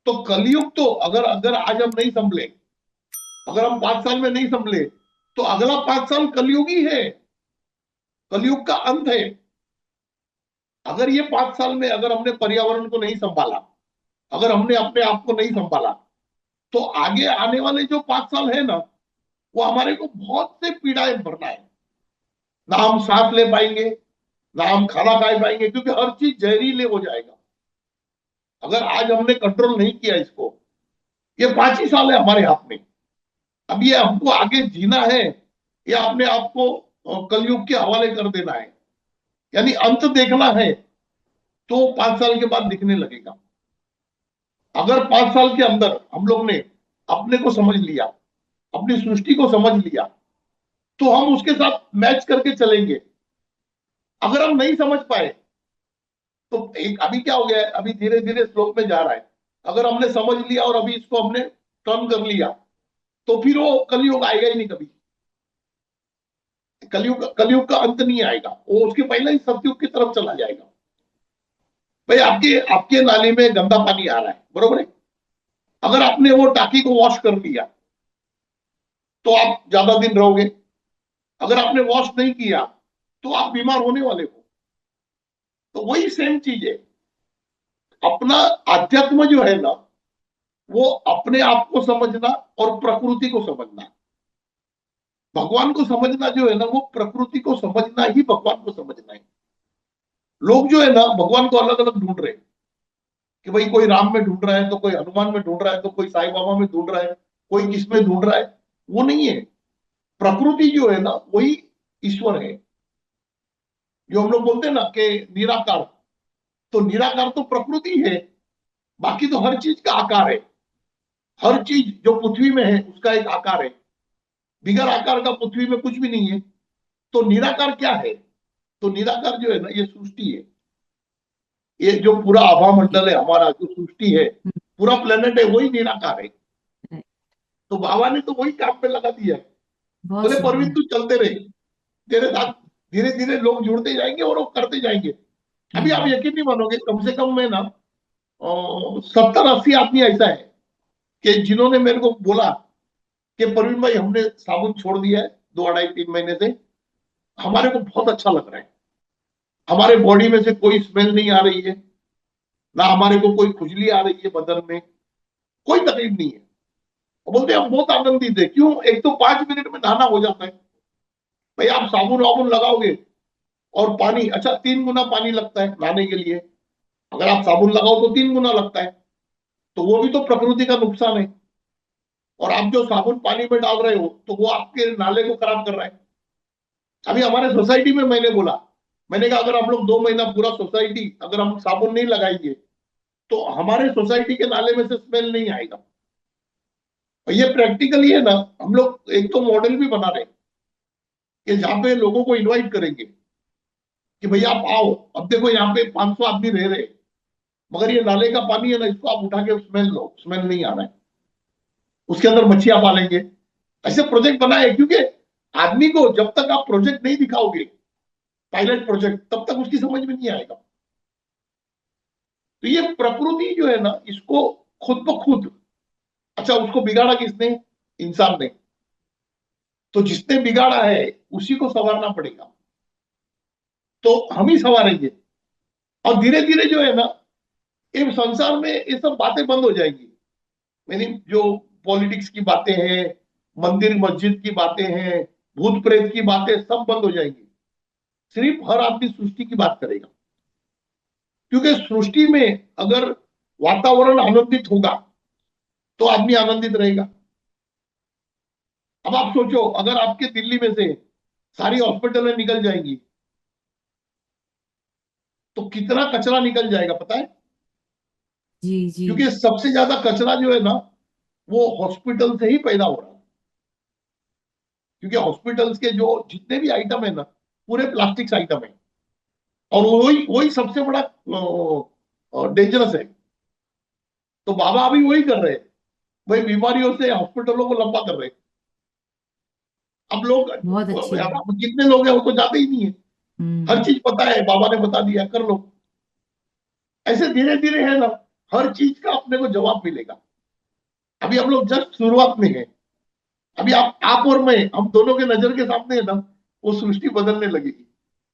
तो कलयुग तो अगर अगर आज हम नहीं संभले, अगर हम 5 साल में नहीं संभले, तो अगला 5 साल कलयुग ही है, कलयुग का अंत है। अगर ये 5 साल में अगर हमने पर्यावरण को नहीं संभाला, अगर हमने अपने आप को नहीं संभाला, तो आगे आने वाले जो 5 साल है ना वो हमारे को बहुत से पीड़ाएं भरना है। ना हम सांस ले पाएंगे, ना हम खाना खा पाएंगे, क्योंकि हर चीज जहरीले हो जाएगा। अगर आज हमने कंट्रोल नहीं किया इसको, ये 5 ही साल है हमारे हाथ में। अब ये हमको आगे जीना है या अपने आप को कलयुग के हवाले कर देना है, यानी अंत देखना है, तो 5 साल के बाद दिखने लगेगा। अगर 5 साल के अंदर हम लोग ने अपने को समझ लिया, अपनी सृष्टि को समझ लिया, तो हम उसके साथ मैच करके चलेंगे। अगर हम नहीं समझ पाए, तो एक अभी क्या हो गया है, अभी धीरे धीरे स्लोप में जा रहा है। अगर हमने समझ लिया और अभी इसको हमने टर्न कर लिया, तो फिर वो कलयुग आएगा ही नहीं कभी। कलयुग का अंत नहीं आएगा, वो उसके पहले ही सतयुग की तरफ चला जाएगा। भाई आपके आपके नाली में गंदा पानी आ रहा है, बरोबर है। अगर आपने वो टाकी को वॉश कर लिया तो आप ज्यादा दिन रहोगे, अगर आपने वॉश नहीं किया तो आप बीमार होने वाले हो। तो वही सेम चीज है, अपना अध्यात्म जो है ना, वो अपने आप को समझना और प्रकृति को समझना। भगवान को समझना जो है ना, वो प्रकृति को समझना ही भगवान को समझना है। लोग जो है ना भगवान को अलग अलग ढूंढ रहे हैं कि भाई कोई राम में ढूंढ रहा है, तो कोई हनुमान में ढूंढ रहा है, तो कोई साईं बाबा में ढूंढ रहा है, कोई किस में ढूंढ रहा है। वो नहीं है। प्रकृति जो है ना वही ईश्वर है। जो हम लोग बोलते हैं ना कि निराकार, तो निराकार तो प्रकृति है। बाकी तो हर चीज का आकार है। हर चीज जो पृथ्वी में है उसका एक आकार है। बिगर आकार का पृथ्वी में कुछ भी नहीं है। तो निराकार क्या है? तो निराकार जो है ना ये सृष्टि है। ये जो पूरा आभा मंडल है हमारा, जो सृष्टि है, पूरा प्लेनेट है, वही निराकार है। Right. तो बाबा ने तो वही काम पे लगा दिया है। बहुत बोले परवीन सुंदर। तू चलते रहे, तेरे साथ धीरे धीरे लोग जुड़ते जाएंगे और वो करते जाएंगे। अभी आप हम्म। यकीन नहीं मानोगे, कम से कम मैं ना 70-80 आदमी ऐसा है कि जिन्होंने मेरे को बोला कि परवीन भाई हमने साबुन छोड़ दिया है 2 2.5 3 महीने से, हमारे को बहुत अच्छा लग रहा है। हमारे बॉडी में से कोई स्मेल नहीं आ रही है, ना हमारे को कोई खुजली आ रही है बदन में, कोई तकलीफ नहीं है। वो बोलते हैं हम बहुत आनंदित है। क्यों? एक तो 5 मिनट में नहाना हो जाता है। भाई आप साबुन वाबुन लगाओगे और पानी, अच्छा 3 गुना पानी लगता है नहाने के लिए। अगर आप साबुन लगाओ तो 3 गुना लगता है। तो वो भी तो प्रकृति का नुकसान है। और आप जो साबुन पानी में डाल रहे हो तो वो आपके नाले को खराब कर रहा है। अभी हमारे सोसाइटी में मैंने बोला, मैंने कहा अगर हम लोग 2 महीना पूरा सोसाइटी अगर हम साबुन नहीं लगाएंगे तो हमारे सोसाइटी के नाले में से स्मेल नहीं आएगा। और ये प्रैक्टिकली है ना, हम लोग एक तो मॉडल भी बना रहे हैं कि जहां पे लोगों को इनवाइट करेंगे कि भैया आप आओ। अब देखो यहाँ पे 500 आदमी रह रहे हैं, मगर ये नाले का पानी है ना, इसको आप उठा के स्मेल लो, स्मेल नहीं आ रहा है। उसके अंदर मच्छियां पालेंगे। ऐसे प्रोजेक्ट बनाए, क्योंकि आदमी को जब तक आप प्रोजेक्ट नहीं दिखाओगे, पायलट प्रोजेक्ट, तब तक उसकी समझ में नहीं आएगा। तो ये प्रकृति जो है ना, इसको खुद ब खुद, अच्छा उसको बिगाड़ा किसने? इंसान ने। तो जिसने बिगाड़ा है उसी को संवारना पड़ेगा। तो हम ही संवारेंगे। और धीरे धीरे जो है ना, इस संसार में ये सब बातें बंद हो जाएगी। यानी जो पॉलिटिक्स की बातें हैं, मंदिर मस्जिद की बातें हैं, भूत प्रेत की बातें, सब बंद हो जाएंगी। सिर्फ हर आदमी सृष्टि की बात करेगा। क्योंकि सृष्टि में अगर वातावरण आनंदित होगा तो आदमी आनंदित रहेगा। अब आप सोचो, अगर आपके दिल्ली में से सारी हॉस्पिटलें निकल जाएंगी तो कितना कचरा निकल जाएगा, पता है? जी जी। क्योंकि सबसे ज्यादा कचरा जो है ना, वो हॉस्पिटल से ही पैदा हो रहा है। क्योंकि हॉस्पिटल्स के जो जितने भी आइटम है ना, पूरे प्लास्टिक्स आइटम है। और वही वही सबसे बड़ा डेंजरस है। तो बाबा अभी वही कर रहे हैं, वही बीमारियों से हॉस्पिटलों को लंबा कर रहे हैं। अब लोग, बहुत अच्छी बात। अब कितने लोग हैं वो तो जाते ही नहीं है। हर हम्म। चीज पता है, बाबा ने बता दिया, कर लो। ऐसे धीरे धीरे है ना, हर चीज का अपने को जवाब मिलेगा। अभी हम लोग जस्ट शुरुआत में है। अभी आप और मैं, हम दोनों के नजर के सामने है ना, वो सृष्टि बदलने लगेगी।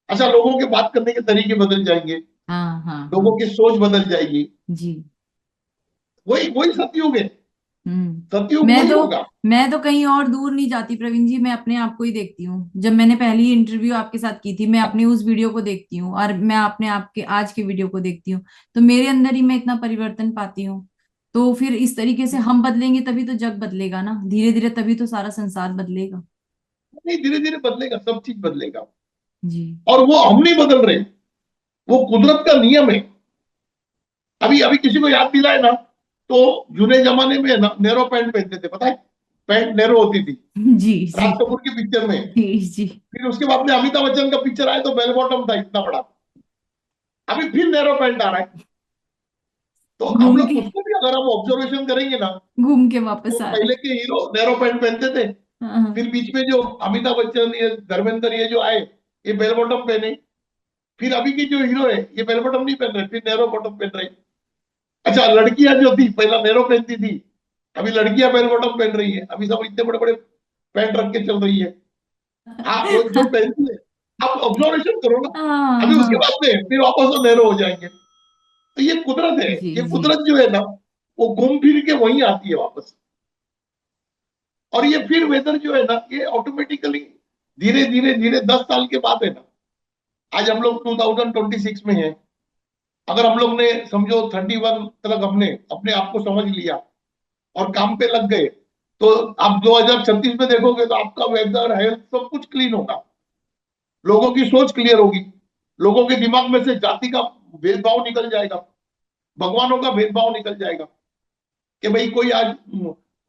अच्छा, लोगों के बात करने के तरीके बदल जाएंगे, हाँ हाँ लोगों हाँ। की सोच बदल जाएगी। जी। वही वही सतयुग है। हम्म। सतयुग वही होगा। मैं तो कहीं और दूर नहीं जाती प्रवीण जी, मैं अपने आप को ही देखती हूँ। जब मैंने पहली इंटरव्यू आपके साथ की थी, मैं अपनी उस वीडियो को देखती हूँ और मैं अपने आपके आज के वीडियो को देखती हूँ, तो मेरे अंदर ही मैं इतना परिवर्तन पाती हूँ। तो फिर इस तरीके से हम बदलेंगे तभी तो जग बदलेगा ना, धीरे धीरे तभी तो सारा संसार बदलेगा। नहीं, धीरे धीरे बदलेगा, सब चीज बदलेगा। जी। और वो हम नहीं बदल रहे, वो कुदरत का नियम है। अभी अभी किसी को याद दिलाए ना, तो जूने जमाने में ना नैरो पैंट पहनते थे, पता है? पैंट नैरो होती थी, जी जी राज कपूर की पिक्चर में। जी जी। फिर उसके बाद में अमिताभ बच्चन का पिक्चर आया तो बेल बॉटम था इतना बड़ा। अभी फिर नैरो पैंट आ रहा है। तो हम घूम लोग के, उसको भी अगर हम ऑब्जर्वेशन करेंगे ना, घूम के तो वापस आ रहे। पहले के हीरो नैरो पैंट पहनते थे। हाँ हाँ। फिर बीच में जो अमिताभ बच्चन, ये धर्मेंद्र, ये जो आए, ये बेल बॉटम पहने। फिर अभी की जो हीरो है ये बेल बॉटम नहीं पहन रहे, फिर नैरो बॉटम पहन रहे। अच्छा, लड़कियां जो थी पहला नैरो पहनती थी, अभी लड़कियां बेल बॉटम पहन रही है, अभी सब इतने बड़े बड़े पैंट रख के चल रही है। आप वो जो पहनती है, आप ऑब्जर्वेशन करो ना। हाँ अभी उसके हाँ। बाद में फिर वापस वो नैरो हो जाएंगे। तो ये कुदरत है। जी ये जी। कुदरत जो है ना, वो घूम फिर के वहीं आती है वापस। और ये फिर वेदर जो है ना, ये ऑटोमेटिकली धीरे धीरे धीरे 10 साल के बाद है ना। आज हम लोग 2026 में हैं। अगर हम लोग ने समझो 31 तक हमने अपने आप को समझ लिया और काम पे लग गए, तो आप 2036 में देखोगे तो आपका वेदर हेल्थ सब कुछ क्लीन होगा। लोगों की सोच क्लियर होगी। लोगों के दिमाग में से जाति का भेदभाव निकल जाएगा। भगवानों का भेदभाव निकल जाएगा कि भाई कोई आज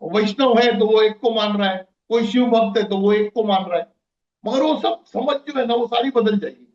वैष्णव है तो वो एक को मान रहा है, कोई शिव भक्त है तो वो एक को मान रहा है। मगर वो सब समझ जो है ना, वो सारी बदल जाएगी।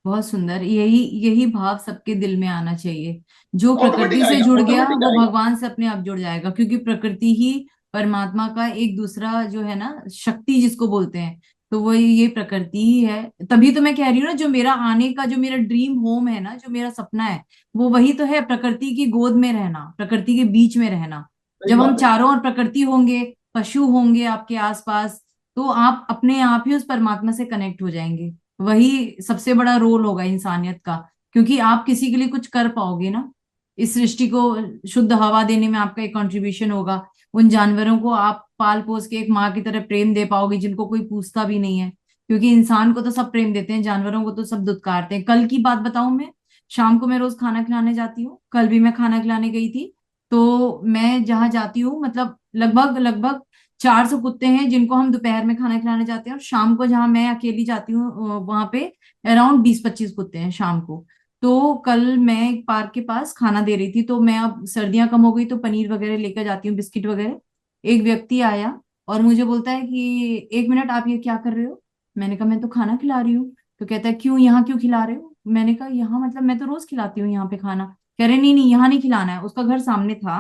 बहुत सुंदर। यही यही भाव सबके दिल में आना चाहिए। जो ऑटोमेटिक प्रकृति से आएगा, जुड़ गया ऑटोमेटिक वो आएगा। भगवान से अपने आप जुड़ जाएगा, क्योंकि प्रकृति ही परमात्मा का एक दूसरा जो है ना, शक्ति जिसको बोलते हैं, तो वो ये प्रकृति ही है। तभी तो मैं कह रही हूँ ना, जो मेरा आने का जो मेरा ड्रीम होम है ना, जो मेरा सपना है, वो वही तो है, प्रकृति की गोद में रहना, प्रकृति के बीच में रहना। सही जब हम बात है। चारों ओर प्रकृति होंगे, पशु होंगे आपके आसपास, तो आप अपने आप ही उस परमात्मा से कनेक्ट हो जाएंगे। वही सबसे बड़ा रोल होगा इंसानियत का। क्योंकि आप किसी के लिए कुछ कर पाओगे ना, इस सृष्टि को शुद्ध हवा देने में आपका एक कंट्रीब्यूशन होगा। उन जानवरों को आप पाल पोस के एक माँ की तरह प्रेम दे पाओगे, जिनको कोई पूछता भी नहीं है। क्योंकि इंसान को तो सब प्रेम देते हैं, जानवरों को तो सब दुत्कारते हैं। कल की बात बताऊं मैं, शाम को मैं रोज खाना खिलाने जाती हूँ, कल भी मैं खाना खिलाने गई थी। तो मैं जहां जाती हूँ, मतलब लगभग लगभग 400 कुत्ते हैं जिनको हम दोपहर में खाना खिलाने जाते हैं, और शाम को जहां मैं अकेली जाती हूँ वहां पे अराउंड 20-25 कुत्ते हैं शाम को। तो कल मैं एक पार्क के पास खाना दे रही थी, तो मैं, अब सर्दियां कम हो गई तो पनीर वगैरह लेकर जाती हूँ, बिस्किट वगैरह। एक व्यक्ति आया और मुझे बोलता है कि 1 मिनट, आप ये क्या कर रहे हो? मैंने कहा मैं तो खाना खिला रही हूँ। तो कहता है क्यों, यहाँ क्यों खिला रहे हो? मैंने कहा यहाँ मतलब मैं तो रोज खिलाती हूँ यहाँ पे खाना। कह रहे नहीं नहीं, यहाँ नहीं खिलाना है। उसका घर सामने था।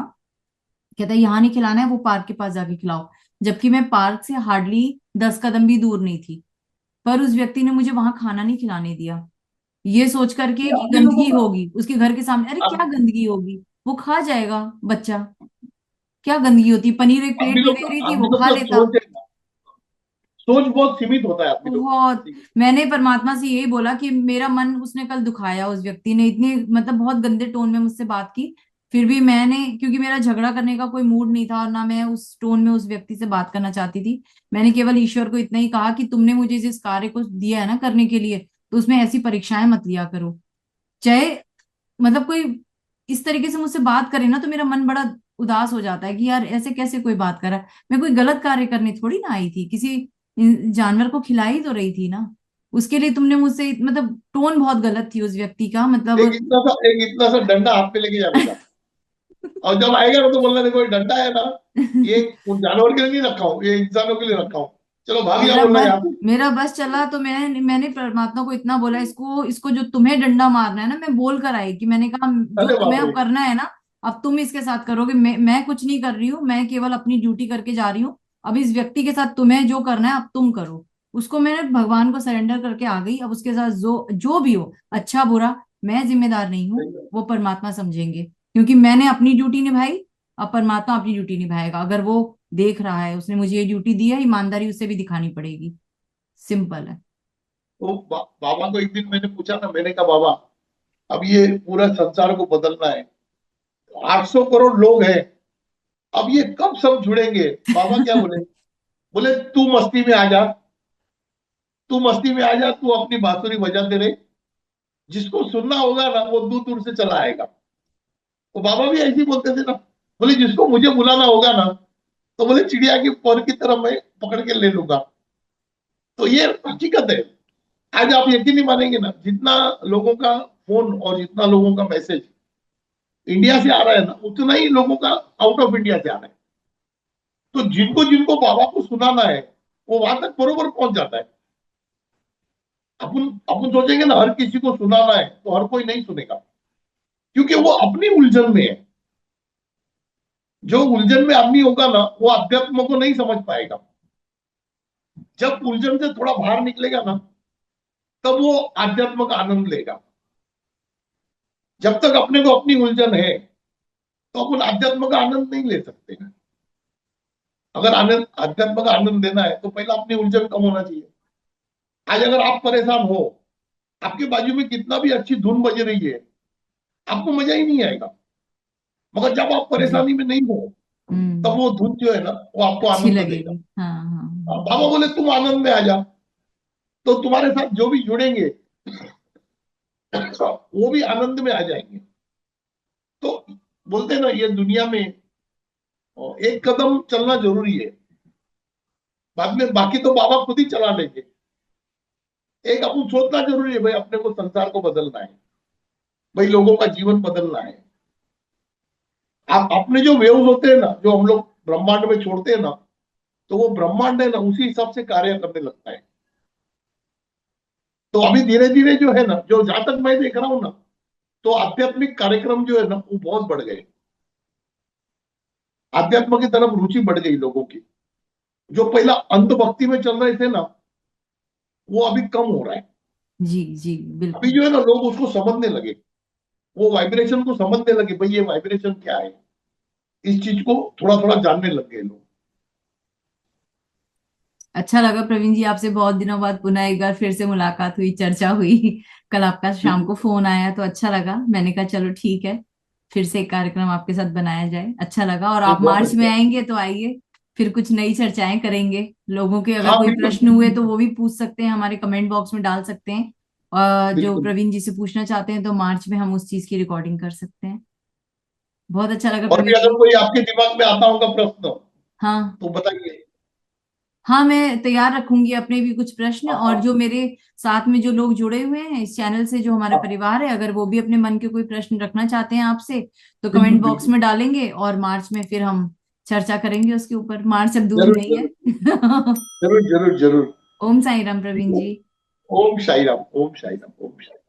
कहता है यहाँ नहीं खिलाना है, वो पार्क के पास जाके खिलाओ। जबकि मैं पार्क से हार्डली 10 कदम भी दूर नहीं थी। पर उस व्यक्ति ने मुझे वहां खाना नहीं खिलाने दिया, ये सोच करके ये कि आप ही लोगों गंदगी का, होगी उसके घर के सामने। अरे क्या आप गंदगी होगी, वो खा जाएगा बच्चा। क्या गंदगी होती, पनीर एक आदमी प्लेट में लोग दे का रही थी, आदमी वो लोग खा का लेता। सोच है ना, सोच बहुत सीमित होता है आदमी लोग बहुत। का। मैंने परमात्मा से यही बोला कि मेरा मन उसने कल दुखाया, उस व्यक्ति ने इतने मतलब बहुत गंदे टोन में मुझसे बात की। फिर भी मैंने, क्योंकि मेरा झगड़ा करने का कोई मूड नहीं था और ना मैं उस टोन में उस व्यक्ति से बात करना चाहती थी, मैंने केवल ईश्वर को इतना ही कहा कि तुमने मुझे जिस कार्य को दिया है ना करने के लिए, तो उसमें ऐसी परीक्षाएं मत लिया करो। चाहे मतलब कोई इस तरीके से मुझसे बात करे ना, तो मेरा मन बड़ा उदास हो जाता है कि यार ऐसे कैसे कोई बात कर रहा है। मैं कोई गलत कार्य करने थोड़ी ना आई थी, किसी जानवर को खिलाई तो रही थी ना। उसके लिए तुमने मुझसे मतलब टोन बहुत गलत थी उस व्यक्ति का, मतलब। एक इतना सा डंडा हाथ पे लेके जाने का। और जब आएगा ना तो बोलना देखो ये डंडा है ना, ये उन जानवर के लिए नहीं रखा हूँ, ये इंसानों के लिए रखा हूँ। चलो भाग जा, बोलना यहाँ से। मेरा बस चला तो मैंने परमात्मा को इतना बोला, इसको इसको जो तुम्हें डंडा मारना है ना, मैं बोल कर आई कि मैंने कहा जो अरे तुम्हें बाप रे। अब करना है ना, अब तुम इसके साथ करोगे। मैं कुछ नहीं कर रही हूँ, मैं केवल अपनी ड्यूटी करके जा रही हूँ। अब इस व्यक्ति के साथ तुम्हें जो करना है अब तुम करो। उसको मैंने भगवान को सरेंडर करके आ गई। अब उसके साथ जो जो भी हो, अच्छा बुरा, मैं जिम्मेदार नहीं हूँ, सही बात। वो परमात्मा समझेंगे। क्योंकि मैंने अपनी ड्यूटी निभाई, अब परमात्मा अपनी ड्यूटी निभाएगा। अगर वो देख रहा है, उसने मुझे ये ड्यूटी दी है, ईमानदारी उससे भी दिखानी पड़ेगी। सिंपल है। तो बाबा को एक दिन मैंने पूछा ना, मैंने कहा बाबा, अब ये पूरा संसार को बदलना है, 800 करोड़ लोग हैं, अब ये कब सब जुड़ेंगे? बाबा क्या बोले? बोले तू मस्ती में आ जा, तू मस्ती में आ जा, तू अपनी बांसुरी बजाते रहे, जिसको सुनना होगा ना वो दूर दूर से चला आएगा। तो बाबा भी ऐसे ही बोलते थे ना, बोले जिसको मुझे बुलाना होगा ना, तो बोले चिड़िया की पर की तरह मैं पकड़ के ले लूंगा। तो ये हकीकत है। आज आप यकीन नहीं मानेंगे ना, जितना लोगों का फोन और जितना लोगों का मैसेज इंडिया से आ रहा है ना, उतना ही लोगों का आउट ऑफ इंडिया से आ रहा है। तो जिनको जिनको बाबा को सुनाना है, वो वहां तक बरोबर पहुंच जाता है। अपन अपन सोचेंगे ना हर किसी को सुनाना है, तो हर कोई नहीं सुनेगा, क्योंकि वो अपनी उलझन में है। जो उलझन में आदमी होगा ना, वो अध्यात्म को नहीं समझ पाएगा। जब उलझन से थोड़ा बाहर निकलेगा ना, तब वो आध्यात्म का आनंद लेगा। जब तक अपने को अपनी उलझन है, तो अपन अध्यात्म का आनंद नहीं ले सकते। अगर आनंद, अध्यात्म का आनंद लेना है तो पहला अपनी उलझन कम होना चाहिए। आज अगर आप परेशान हो, आपके बाजू में कितना भी अच्छी धुन बज रही है, आपको मजा ही नहीं आएगा। मगर जब आप जी। परेशानी में नहीं हो, तब हम्म। वो धुन जो है ना, वो आपको अच्छी आनंद देगा। लगेगी, हाँ हाँ बाबा बोले तुम आनंद में आ जा, तो तुम्हारे साथ जो भी जुड़ेंगे वो भी आनंद में आ जाएंगे। तो बोलते हैं ना, ये दुनिया में एक कदम चलना जरूरी है, बाद में बाकी तो बाबा खुद ही चला लेंगे। एक अपन सोचना जरूरी है, भाई अपने को संसार को बदलना है, भाई लोगों का जीवन बदलना है। आप अपने जो वेव्स होते हैं ना, जो हम लोग ब्रह्मांड में छोड़ते हैं ना, तो वो ब्रह्मांड है ना उसी हिसाब से कार्य करने लगता है। तो अभी धीरे धीरे जो है ना, जो जहां तक मैं देख रहा हूं ना, तो आध्यात्मिक कार्यक्रम जो है ना वो बहुत बढ़ गए। आध्यात्म की तरफ रुचि बढ़ गई लोगों की। जो पहला अंधभक्ति में चल रहे थे ना, वो अभी कम हो रहा है। जी जी अभी बिल्कुल। जो है ना लोग उसको समझने लगे, वो वाइब्रेशन को समझने लगे, भाई ये वाइब्रेशन क्या है। इस चीज को थोड़ा थोड़ा जानने लग गए लोग। अच्छा लगा प्रवीण जी, आपसे बहुत दिनों बाद पुनः एक बार फिर से मुलाकात हुई, चर्चा हुई। कल आपका शाम को बिल्कुल। फोन आया तो अच्छा लगा, मैंने कहा चलो ठीक है, फिर से एक कार्यक्रम आपके साथ बनाया जाए, अच्छा लगा। और ये आप बहुत मार्च में अच्छा। आएंगे तो आइए, फिर कुछ नई चर्चाएं करेंगे। लोगों के अगर हाँ कोई बिल्कुल प्रश्न हुए बिल्कुल तो वो भी पूछ सकते हैं, हमारे कमेंट बॉक्स में डाल सकते हैं। और जो बिल्कुल। प्रवीण जी से पूछना चाहते हैं तो मार्च में हम उस चीज की रिकॉर्डिंग कर सकते हैं। बहुत अच्छा लगा और भी प्रवीण अगर जी। कोई आपके दिमाग में आता होगा प्रश्न, हाँ तो बताइए। हाँ, मैं तैयार रखूंगी अपने भी कुछ प्रश्न, हाँ और हाँ जो मेरे साथ में जो लोग जुड़े हुए हैं इस चैनल से, जो हमारा हाँ, परिवार है, अगर वो भी अपने मन के कोई प्रश्न रखना चाहते हैं आपसे तो बिल्कुल कमेंट बॉक्स बिल्कुल। में डालेंगे, और मार्च में फिर हम चर्चा करेंगे उसके ऊपर। मार्च अब दूर जरूर नहीं है। जरूर जरूर जरूर जरूर। ओम साई राम प्रवीण जी। ओम साई राम, ओम साई राम, ओम साई राम।